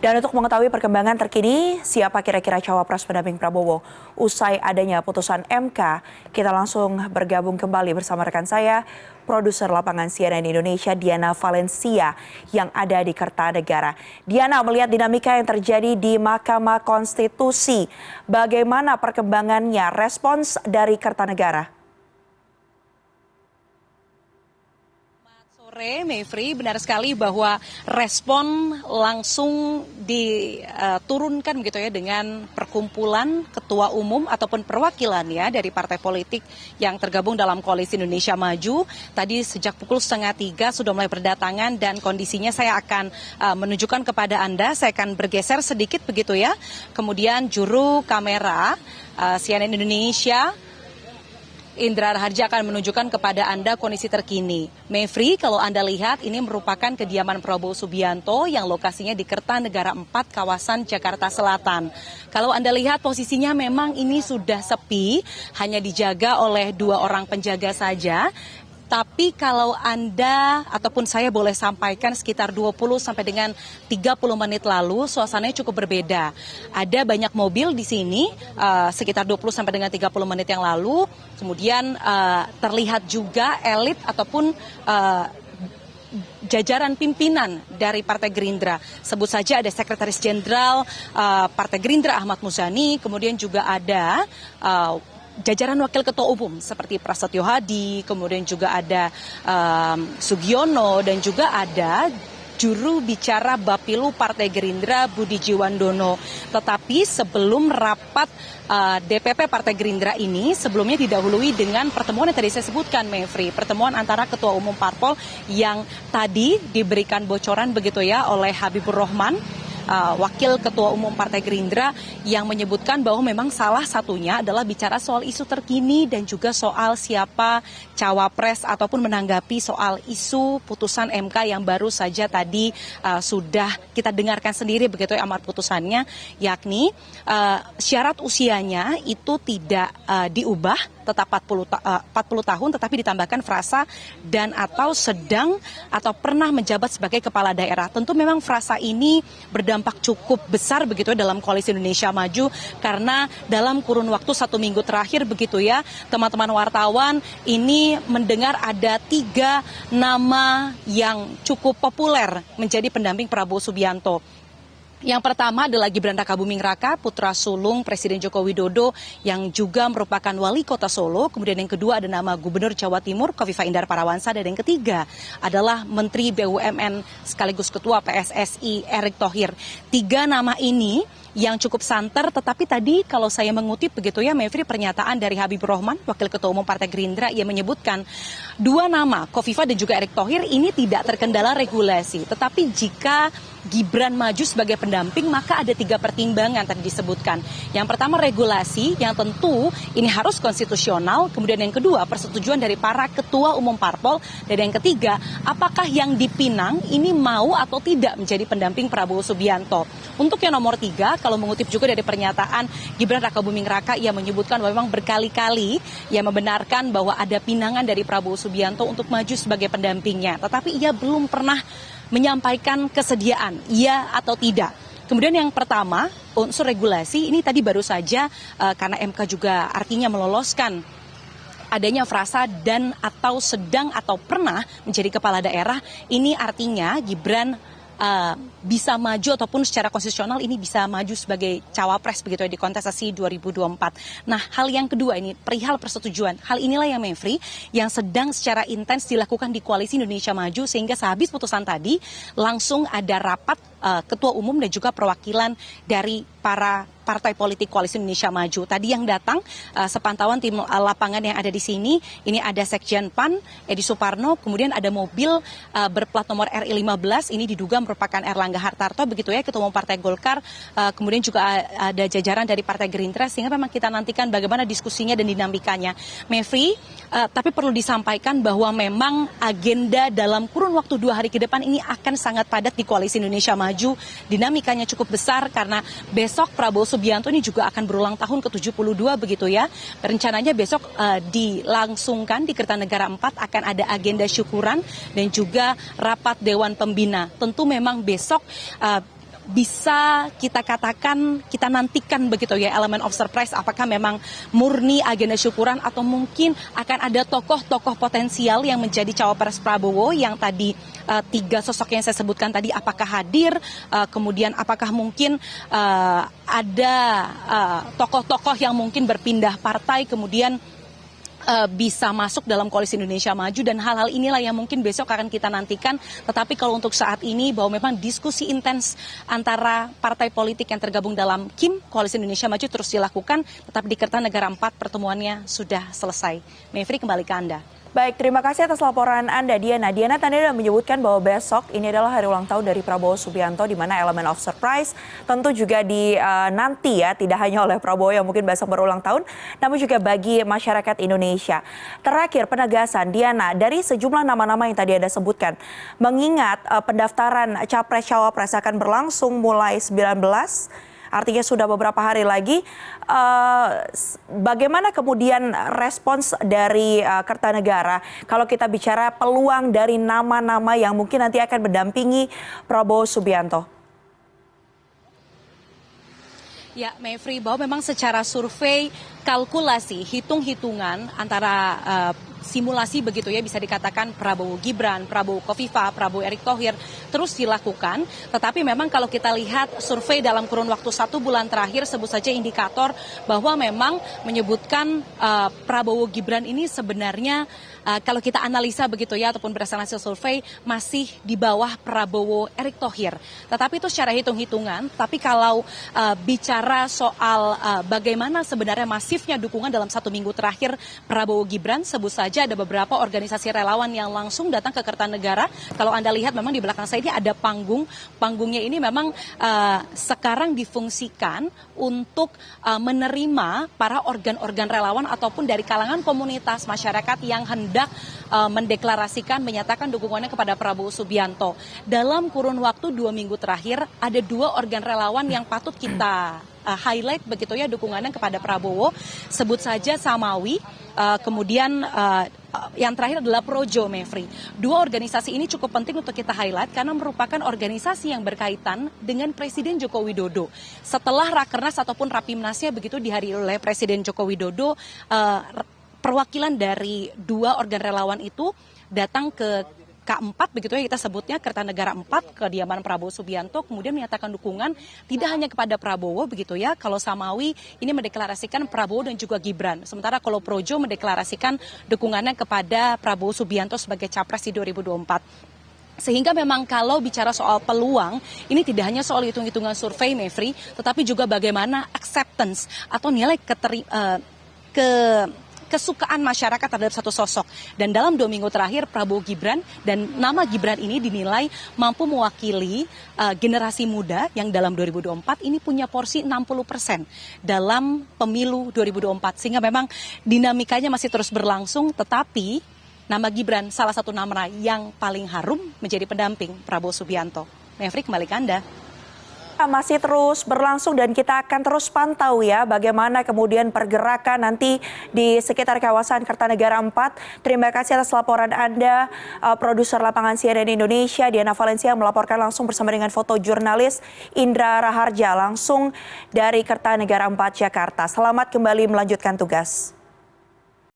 Dan untuk mengetahui perkembangan terkini, siapa kira-kira cawapres pendamping Prabowo usai adanya putusan MK, kita langsung bergabung kembali bersama rekan saya, produser lapangan CNN Indonesia Diana Valencia yang ada di Kertanegara. Diana, melihat dinamika yang terjadi di Mahkamah Konstitusi, bagaimana perkembangannya, respons dari Kertanegara? Sore, Mevri, benar sekali bahwa respon langsung diturunkan begitu ya dengan perkumpulan ketua umum ataupun perwakilan ya dari partai politik yang tergabung dalam Koalisi Indonesia Maju. Tadi sejak pukul 2:30 sudah mulai berdatangan dan kondisinya saya akan menunjukkan kepada Anda. Saya akan bergeser sedikit begitu ya. Kemudian juru kamera CNN Indonesia Indra Raharja akan menunjukkan kepada Anda kondisi terkini. Mevri, kalau Anda lihat ini merupakan kediaman Prabowo Subianto yang lokasinya di Kertanegara 4, kawasan Jakarta Selatan. Kalau Anda lihat posisinya memang ini sudah sepi, hanya dijaga oleh 2 orang penjaga saja. Tapi kalau Anda ataupun saya boleh sampaikan sekitar 20 sampai dengan 30 menit lalu suasananya cukup berbeda. Ada banyak mobil di sini sekitar 20 sampai dengan 30 menit yang lalu. Kemudian terlihat juga elit ataupun jajaran pimpinan dari Partai Gerindra. Sebut saja ada Sekretaris Jenderal Partai Gerindra Ahmad Muzani, kemudian juga ada jajaran wakil ketua umum seperti Prasetyo Hadi, kemudian juga ada Sugiono dan juga ada juru bicara Bapilu Partai Gerindra Budi Jiwandono. Tetapi sebelum rapat DPP Partai Gerindra ini sebelumnya didahului dengan pertemuan yang tadi saya sebutkan, Mevri, pertemuan antara ketua umum parpol yang tadi diberikan bocoran begitu ya oleh Habibur Rahman, wakil ketua umum Partai Gerindra, yang menyebutkan bahwa memang salah satunya adalah bicara soal isu terkini dan juga soal siapa cawapres ataupun menanggapi soal isu putusan MK yang baru saja tadi sudah kita dengarkan sendiri begitu ya amar putusannya, yakni syarat usianya itu tidak diubah, tetap 40 tahun, tetapi ditambahkan frasa dan atau sedang atau pernah menjabat sebagai kepala daerah. Tentu memang frasa ini berdampak cukup besar begitu ya dalam Koalisi Indonesia Maju, karena dalam kurun waktu 1 minggu terakhir begitu ya teman-teman wartawan ini mendengar ada 3 nama yang cukup populer menjadi pendamping Prabowo Subianto. Yang pertama adalah Gibran Rakabuming Raka, putra sulung Presiden Joko Widodo yang juga merupakan wali kota Solo. Kemudian yang kedua ada nama Gubernur Jawa Timur Kofifa Indar Parawansa, dan yang ketiga adalah Menteri BUMN sekaligus Ketua PSSI Erick Thohir. 3 nama ini yang cukup santer, tetapi tadi kalau saya mengutip begitu ya Mevri, pernyataan dari Habibur Rahman, Wakil Ketua Umum Partai Gerindra, ia menyebutkan 2 nama Kofifa dan juga Erick Thohir ini tidak terkendala regulasi, tetapi jika Gibran maju sebagai pendamping maka ada 3 pertimbangan tadi disebutkan. Yang pertama regulasi yang tentu ini harus konstitusional, kemudian yang kedua persetujuan dari para ketua umum parpol, dan yang ketiga apakah yang dipinang ini mau atau tidak menjadi pendamping Prabowo Subianto. Untuk yang nomor 3, kalau mengutip juga dari pernyataan Gibran Rakabuming Raka, ia menyebutkan bahwa memang berkali-kali ia membenarkan bahwa ada pinangan dari Prabowo Subianto untuk maju sebagai pendampingnya, tetapi ia belum pernah menyampaikan kesediaan, iya atau tidak. Kemudian yang pertama, unsur regulasi ini tadi baru saja karena MK juga artinya meloloskan adanya frasa dan atau sedang atau pernah menjadi kepala daerah, ini artinya Gibran bisa maju ataupun secara konstitusional ini bisa maju sebagai cawapres begitu ya di kontestasi 2024. Nah, hal yang kedua ini perihal persetujuan. Hal inilah yang Mevri yang sedang secara intens dilakukan di Koalisi Indonesia Maju, sehingga sehabis putusan tadi langsung ada rapat ketua umum dan juga perwakilan dari para partai politik Koalisi Indonesia Maju. Tadi yang datang sepantauan tim lapangan yang ada di sini, ini ada Sekjen PAN Edi Suparno, kemudian ada mobil berplat nomor RI15, ini diduga merupakan Erlangga Hartarto begitu ya, Ketua Umum Partai Golkar, kemudian juga ada jajaran dari Partai Gerindra, sehingga memang kita nantikan bagaimana diskusinya dan dinamikanya. Mevri, tapi perlu disampaikan bahwa memang agenda dalam kurun waktu 2 hari ke depan ini akan sangat padat di Koalisi Indonesia Maju. Dinamikanya cukup besar karena besok Prabowo Subianto ini juga akan berulang tahun ke-72 begitu ya. Rencananya besok dilangsungkan di Kertanegara 4 akan ada agenda syukuran dan juga rapat Dewan Pembina. Tentu memang besok bisa kita katakan, kita nantikan begitu ya, elemen of surprise, apakah memang murni agenda syukuran atau mungkin akan ada tokoh-tokoh potensial yang menjadi cawapres Prabowo yang tadi tiga sosok yang saya sebutkan tadi apakah hadir, kemudian apakah mungkin ada tokoh-tokoh yang mungkin berpindah partai kemudian bisa masuk dalam koalisi Indonesia Maju, dan hal-hal inilah yang mungkin besok akan kita nantikan. Tetapi kalau untuk saat ini bahwa memang diskusi intens antara partai politik yang tergabung dalam KIM Koalisi Indonesia Maju terus dilakukan, tetapi di Kertanegara 4 pertemuannya sudah selesai. Mevri, kembali ke Anda. Baik, terima kasih atas laporan Anda, Diana. Diana tadi sudah menyebutkan bahwa besok ini adalah hari ulang tahun dari Prabowo Subianto, di mana elemen of surprise tentu juga nanti ya, tidak hanya oleh Prabowo yang mungkin besok berulang tahun, namun juga bagi masyarakat Indonesia. Terakhir, penegasan, Diana, dari sejumlah nama-nama yang tadi Anda sebutkan, mengingat pendaftaran Capres-Cawapres akan berlangsung mulai 19, artinya sudah beberapa hari lagi. Bagaimana kemudian respons dari Kertanegara kalau kita bicara peluang dari nama-nama yang mungkin nanti akan mendampingi Prabowo Subianto? Ya, Mevri, bahwa memang secara survei, kalkulasi, hitung-hitungan antara simulasi begitu ya, bisa dikatakan Prabowo Gibran, Prabowo Kofifa, Prabowo Erick Thohir terus dilakukan. Tetapi memang kalau kita lihat survei dalam kurun waktu 1 bulan terakhir, sebut saja indikator bahwa memang menyebutkan Prabowo Gibran ini sebenarnya kalau kita analisa begitu ya, ataupun berdasarkan hasil survei masih di bawah Prabowo Erick Thohir. Tetapi itu secara hitung-hitungan. Tapi kalau bicara soal bagaimana sebenarnya masifnya dukungan dalam 1 minggu terakhir Prabowo Gibran, sebut saja ada beberapa organisasi relawan yang langsung datang ke Kertanegara. Kalau Anda lihat memang di belakang saya ini ada panggung. Panggungnya ini memang sekarang difungsikan untuk menerima para organ-organ relawan ataupun dari kalangan komunitas masyarakat yang hendak mendeklarasikan, menyatakan dukungannya kepada Prabowo Subianto. Dalam kurun waktu 2 minggu terakhir, ada 2 organ relawan yang patut kita highlight begitu ya dukungannya kepada Prabowo. Sebut saja Samawi, kemudian yang terakhir adalah Projo, Mevri. 2 organisasi ini cukup penting untuk kita highlight karena merupakan organisasi yang berkaitan dengan Presiden Joko Widodo. Setelah Rakernas ataupun Rapimnasnya begitu dihadiri oleh Presiden Joko Widodo, perwakilan dari 2 organ relawan itu datang ke K4 begitu ya, kita sebutnya Kertanegara 4, kediaman Prabowo Subianto, kemudian menyatakan dukungan tidak hanya kepada Prabowo begitu ya. Kalau Samawi ini mendeklarasikan Prabowo dan juga Gibran. Sementara kalau Projo mendeklarasikan dukungannya kepada Prabowo Subianto sebagai capres di 2024. Sehingga memang kalau bicara soal peluang, ini tidak hanya soal hitung-hitungan survei, Mevri, tetapi juga bagaimana acceptance atau nilai kesukaan masyarakat terhadap satu sosok. Dan dalam 2 minggu terakhir Prabowo Gibran, dan nama Gibran ini dinilai mampu mewakili generasi muda yang dalam 2024 ini punya porsi 60% dalam pemilu 2024. Sehingga memang dinamikanya masih terus berlangsung, tetapi nama Gibran salah satu nama yang paling harum menjadi pendamping Prabowo Subianto. Mevri, kembali ke Anda. Masih terus berlangsung dan kita akan terus pantau ya bagaimana kemudian pergerakan nanti di sekitar kawasan Kertanegara 4. Terima kasih atas laporan Anda, produser lapangan CNN Indonesia Diana Valencia melaporkan langsung bersama dengan fotojurnalis Indra Raharja langsung dari Kertanegara 4 Jakarta. Selamat kembali melanjutkan tugas.